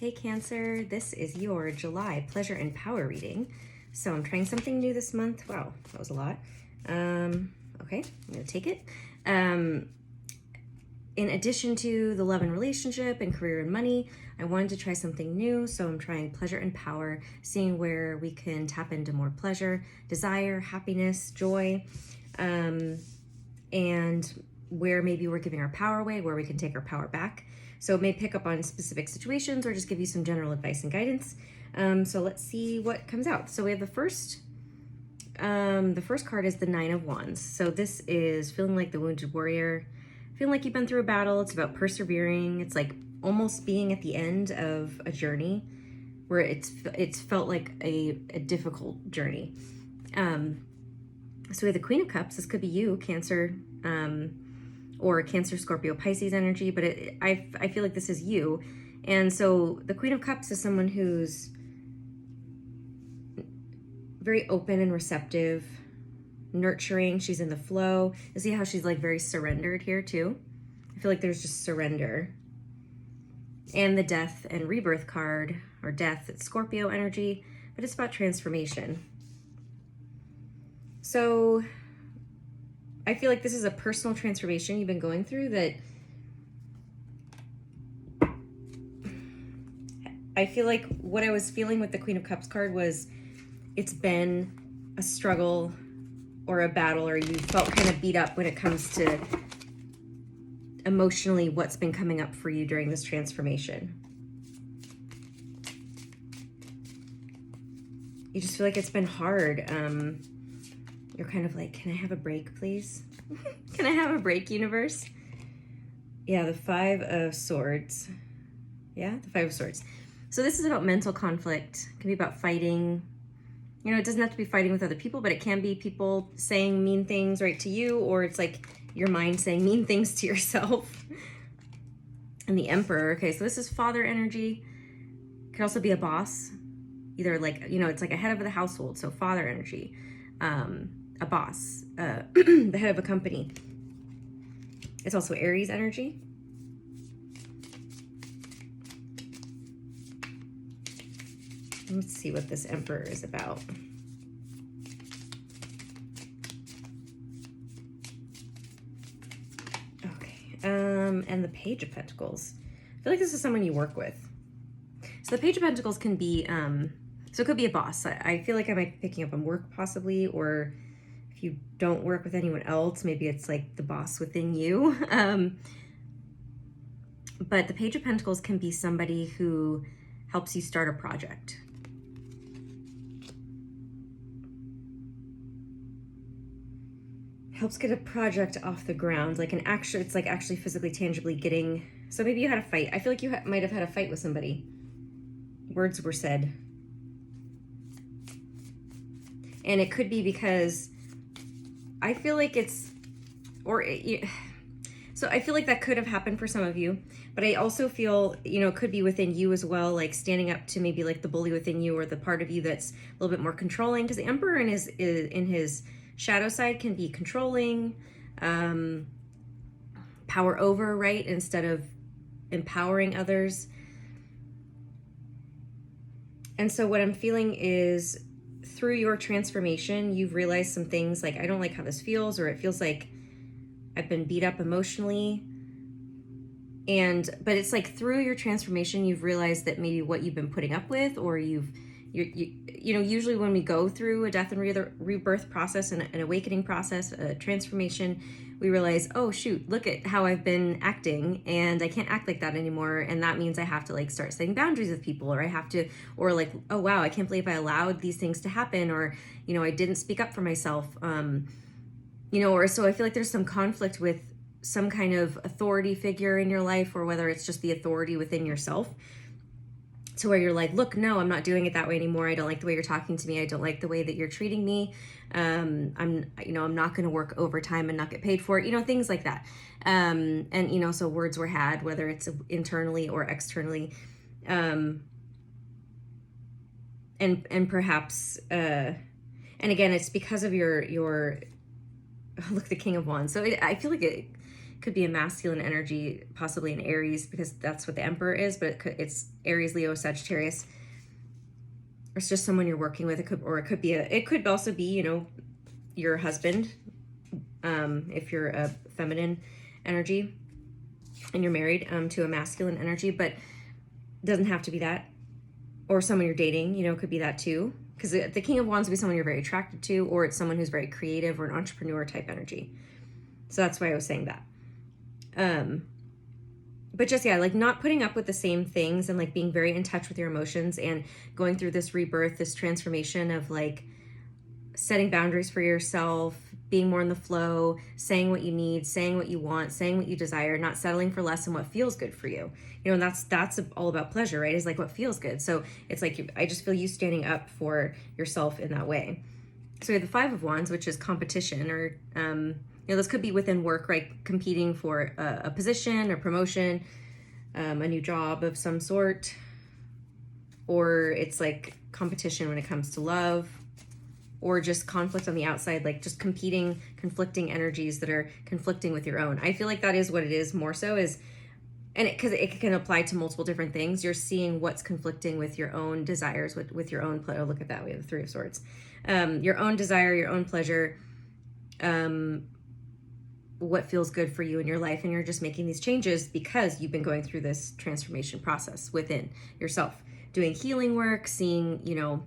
Hey Cancer, this is your July Pleasure and Power reading. So I'm trying something new this month. Wow, that was a lot. Okay, I'm gonna take it. In addition to the love and relationship and career and money, I wanted to try something new. So I'm trying Pleasure and Power, seeing where we can tap into more pleasure, desire, happiness, joy, and where maybe we're giving our power away, where we can take our power back. So it may pick up on specific situations or just give you some general advice and guidance. So let's see what comes out. So we have the first card is the Nine of Wands. So this is feeling like the wounded warrior, feeling like you've been through a battle. It's about persevering. It's like almost being at the end of a journey where it's felt like a difficult journey. So we have the Queen of Cups. This could be you, Cancer, or Cancer, Scorpio, Pisces energy, but I feel like this is you. And so the Queen of Cups is someone who's very open and receptive, nurturing. She's in the flow. You see how she's like very surrendered here too? I feel like there's just surrender. And the Death and Rebirth card, or Death, it's Scorpio energy, but it's about transformation. So I feel like this is a personal transformation you've been going through that I feel like what I was feeling with the Queen of Cups card was it's been a struggle or a battle, or you felt kind of beat up when it comes to emotionally what's been coming up for you during this transformation. You just feel like it's been hard. You're kind of like, can I have a break, please? Can I have a break, universe? Yeah, the Five of Swords. Yeah, the Five of Swords. So this is about mental conflict. It can be about fighting. You know, it doesn't have to be fighting with other people, but it can be people saying mean things right to you, or it's like your mind saying mean things to yourself. And the Emperor. Okay, so this is father energy. It could also be a boss. Either like, you know, it's like a head of the household, so father energy. A boss, the head of a company. It's also Aries energy. Let's see what this Emperor is about. Okay, and the Page of Pentacles. I feel like this is someone you work with. So the Page of Pentacles can be, so it could be a boss. I feel like I might be picking up on work possibly, or if you don't work with anyone else, maybe it's like the boss within you. But the Page of Pentacles can be somebody who helps you start a project. Helps get a project off the ground, like it's like actually physically, tangibly getting. So maybe you had a fight. I feel like you might have had a fight with somebody. Words were said. And it could be because I feel like so I feel like that could have happened for some of you, but I also feel, you know, it could be within you as well, like standing up to maybe like the bully within you, or the part of you that's a little bit more controlling, because the Emperor in his shadow side can be controlling, power over, right, instead of empowering others. And so what I'm feeling is, through your transformation, you've realized some things like, I don't like how this feels, or it feels like I've been beat up emotionally. But it's like through your transformation, you've realized that maybe what you've been putting up with, or you know, usually when we go through a death and rebirth process, and an awakening process, a transformation, we realize, oh shoot, look at how I've been acting, and I can't act like that anymore. And that means I have to like start setting boundaries with people, or I have to, or like, oh wow, I can't believe I allowed these things to happen, or, you know, I didn't speak up for myself. You know, or so I feel like there's some conflict with some kind of authority figure in your life, or whether it's just the authority within yourself, to where you're like, look, no, I'm not doing it that way anymore. I don't like the way you're talking to me. I don't like the way that you're treating me. I'm not going to work overtime and not get paid for it. You know, things like that. And, you know, so words were had, whether it's internally or externally. And perhaps, and again, it's because of your look, the King of Wands. So I feel like it could be a masculine energy, possibly an Aries, because that's what the Emperor is, but it's Aries, Leo, Sagittarius. Or it's just someone you're working with. It could also be, you know, your husband, if you're a feminine energy and you're married to a masculine energy, but it doesn't have to be that. Or someone you're dating, you know, could be that too. Because the King of Wands would be someone you're very attracted to, or it's someone who's very creative or an entrepreneur type energy. So that's why I was saying that. But just, yeah, like not putting up with the same things and like being very in touch with your emotions and going through this rebirth, this transformation of like setting boundaries for yourself, being more in the flow, saying what you need, saying what you want, saying what you desire, not settling for less than what feels good for you. You know, and that's all about pleasure, right? Is like what feels good. So it's like, I just feel you standing up for yourself in that way. So we have the Five of Wands, which is competition, or, you know, this could be within work, right? Competing for a position or promotion, a new job of some sort, or it's like competition when it comes to love, or just conflict on the outside, like just conflicting energies that are conflicting with your own. I feel like that is what it is more so is, and because it can apply to multiple different things. You're seeing what's conflicting with your own desires, with your own pleasure. Look at that, we have the Three of Swords. Your own desire, your own pleasure, what feels good for you in your life, and you're just making these changes because you've been going through this transformation process within yourself, doing healing work, seeing, you know,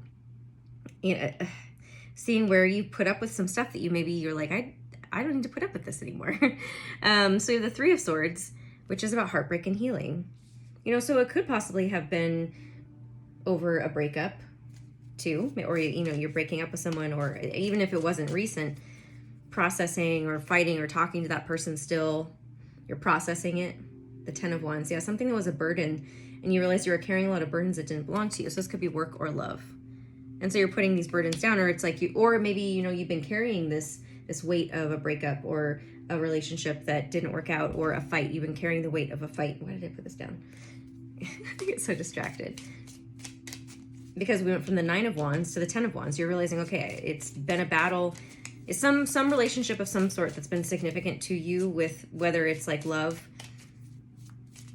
seeing where you put up with some stuff that you're like, I don't need to put up with this anymore. So you have the Three of Swords, which is about heartbreak and healing. You know, so it could possibly have been over a breakup too, or, you know, you're breaking up with someone, or even if it wasn't recent, processing or fighting or talking to that person still, you're processing it. The Ten of Wands, yeah, something that was a burden, and you realize you were carrying a lot of burdens that didn't belong to you. So this could be work or love. And so you're putting these burdens down, or it's like or maybe, you know, you've been carrying this weight of a breakup or a relationship that didn't work out, or a fight. You've been carrying the weight of a fight. Why did I put this down? I get so distracted. Because we went from the Nine of Wands to the Ten of Wands. You're realizing, okay, it's been a battle. It's some relationship of some sort that's been significant to you, with whether it's like love,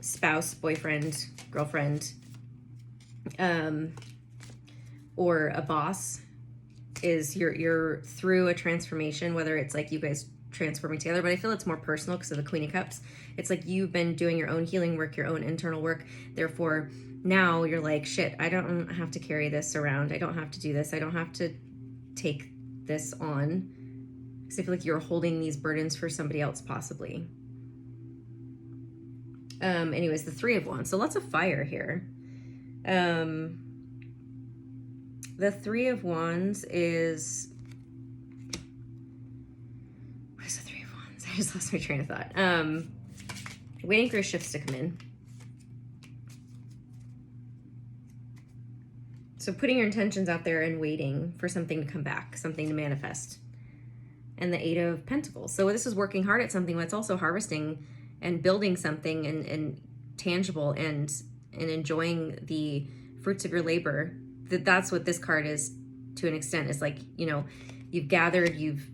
spouse, boyfriend, girlfriend, or a boss. Is you're through a transformation, whether it's like you guys transforming together, but I feel it's more personal because of the Queen of Cups. It's like you've been doing your own healing work, your own internal work. Therefore, now you're like, shit, I don't have to carry this around. I don't have to do this. I don't have to take this on. Because I feel like you're holding these burdens for somebody else, possibly. Anyways, the Three of Wands. So lots of fire here. The Three of Wands is... What is the Three of Wands? I just lost my train of thought. Waiting for shifts to come in. So putting your intentions out there and waiting for something to come back, something to manifest. And the Eight of Pentacles. So this is working hard at something, but it's also harvesting and building something and tangible and enjoying the fruits of your labor. That's what this card is to an extent. It's like, you know, you've gathered, you've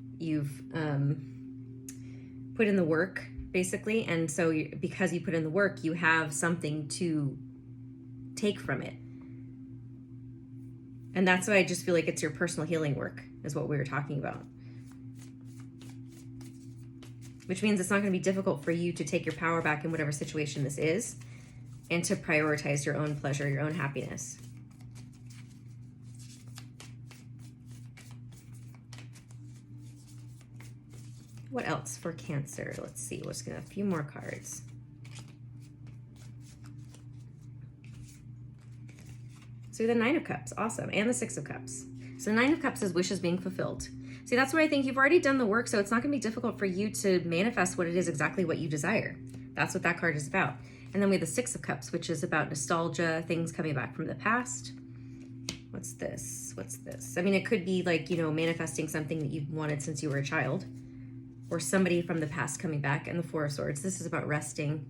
put in the work, basically. And so because you put in the work, you have something to take from it. And that's why I just feel like it's your personal healing work, is what we were talking about. Which means it's not going to be difficult for you to take your power back in whatever situation this is, and to prioritize your own pleasure, your own happiness. What else for Cancer? Let's see. We're just going to have a few more cards. So the Nine of Cups, awesome, and the Six of Cups. So Nine of Cups is wishes being fulfilled. See, that's why I think you've already done the work, so it's not going to be difficult for you to manifest what it is exactly what you desire. That's what that card is about. And then we have the Six of Cups, which is about nostalgia, things coming back from the past. What's this? What's this? I mean, it could be like, you know, manifesting something that you've wanted since you were a child, or somebody from the past coming back. And the Four of Swords, this is about resting.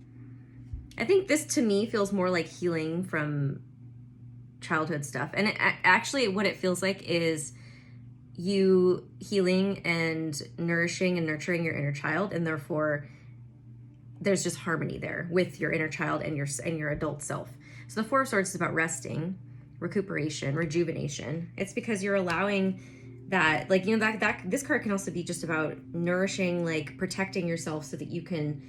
I think this, to me, feels more like healing from childhood stuff. And actually what it feels like is you healing and nourishing and nurturing your inner child, and therefore there's just harmony there with your inner child and your adult self. So the Four of Swords is about resting, recuperation, rejuvenation. It's because you're allowing that, like, you know, that this card can also be just about nourishing, like protecting yourself so that you can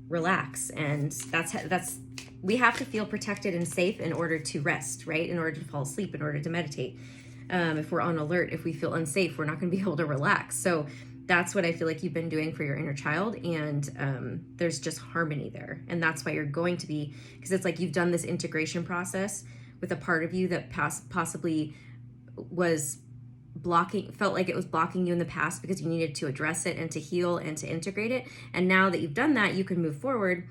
relax. And that's we have to feel protected and safe in order to rest, right? In order to fall asleep, in order to meditate. If we're on alert, if we feel unsafe, we're not going to be able to relax. So that's what I feel like you've been doing for your inner child. And there's just harmony there. And that's why you're going to be, because it's like you've done this integration process with a part of you that possibly was felt like it was blocking you in the past because you needed to address it and to heal and to integrate it. And now that you've done that, you can move forward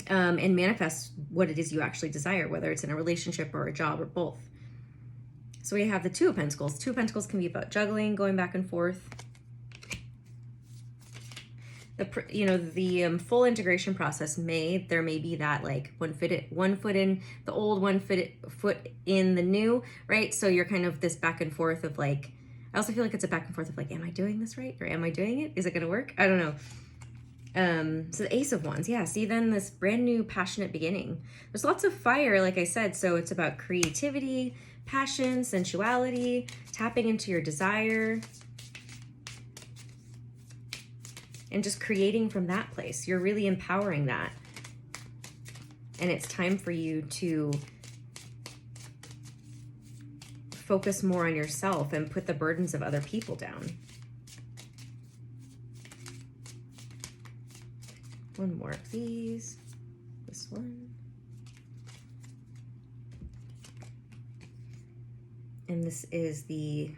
and manifest what it is you actually desire, whether it's in a relationship or a job or both. So we have the Two of Pentacles. Two of Pentacles can be about juggling, going back and forth. The full integration process there may be that, like, one foot in the old, one foot in the new, right? So you're kind of this back and forth of, like, I also feel like it's a back and forth of, like, am I doing this right? Or am I doing it? Is it going to work? I don't know. So the Ace of Wands, yeah, see, then this brand new passionate beginning. There's lots of fire, like I said, so it's about creativity, passion, sensuality, tapping into your desire, and just creating from that place. You're really empowering that. And it's time for you to focus more on yourself and put the burdens of other people down. One more, please. This one. And this is the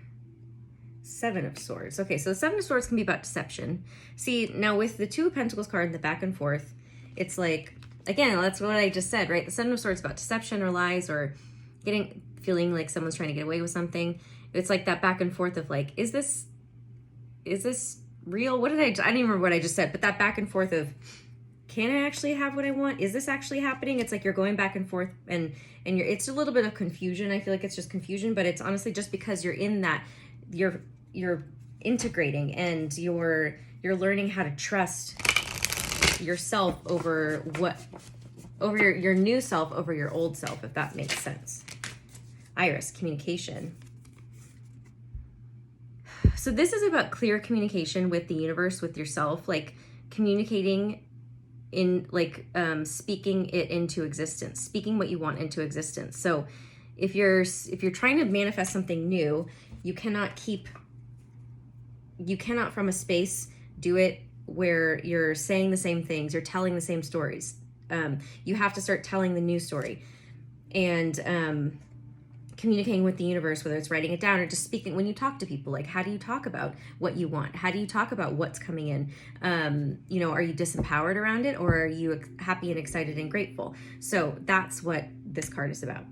Seven of Swords. Okay, so the Seven of Swords can be about deception. See, now with the Two of Pentacles card and the back and forth, it's like, again, that's what I just said, right? The Seven of Swords is about deception or lies or feeling like someone's trying to get away with something. It's like that back and forth of, like, is this real? I don't even remember what I just said, but that back and forth of, can I actually have what I want? Is this actually happening? It's like you're going back and forth, and it's a little bit of confusion. I feel like it's just confusion, but it's honestly just because you're in that, you're integrating and you're learning how to trust yourself over your new self over your old self, if that makes sense. Iris, communication. So this is about clear communication with the universe, with yourself, like communicating in, like, speaking it into existence, speaking what you want into existence. So if you're trying to manifest something new, you cannot from a space do it where you're saying the same things, you're telling the same stories. You have to start telling the new story and communicating with the universe, whether it's writing it down or just speaking. When you talk to people, like, how do you talk about what you want? How do you talk about what's coming in? Are you disempowered around it, or are you happy and excited and grateful? So that's what this card is about.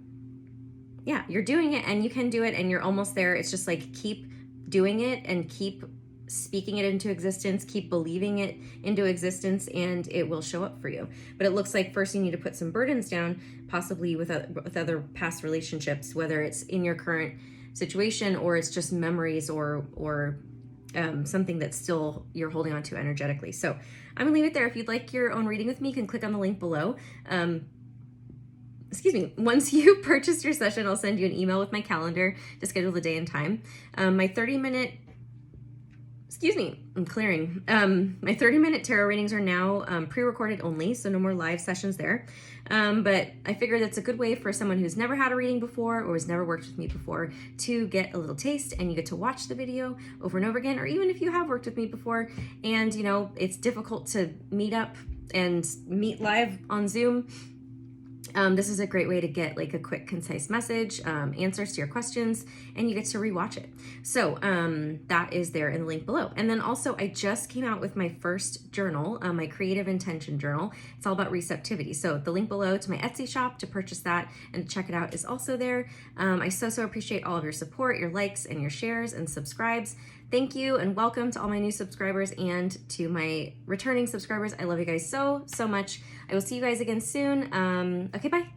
Yeah, you're doing it and you can do it and you're almost there. It's just like, keep doing it and keep speaking it into existence, keep believing it into existence, and it will show up for you. But it looks like first you need to put some burdens down, possibly with other past relationships, whether it's in your current situation or it's just memories or something that's still you're holding on to energetically. So I'm gonna leave it there. If you'd like your own reading with me, you can click on the link below. Once you purchase your session, I'll send you an email with my calendar to schedule the day and time. My 30-minute my 30-minute tarot readings are now pre-recorded only, so no more live sessions there. But I figured it's a good way for someone who's never had a reading before or has never worked with me before to get a little taste, and you get to watch the video over and over again, or even if you have worked with me before and, it's difficult to meet up and meet live on Zoom. This is a great way to get, like, a quick, concise message, answers to your questions, and you get to rewatch it. So that is there in the link below. And then also, I just came out with my first journal, my Creative Intention Journal. It's all about receptivity. So the link below to my Etsy shop to purchase that and to check it out is also there. I so appreciate all of your support, your likes and your shares and subscribes. Thank you and welcome to all my new subscribers and to my returning subscribers. I love you guys so much. I will see you guys again soon. Okay, bye.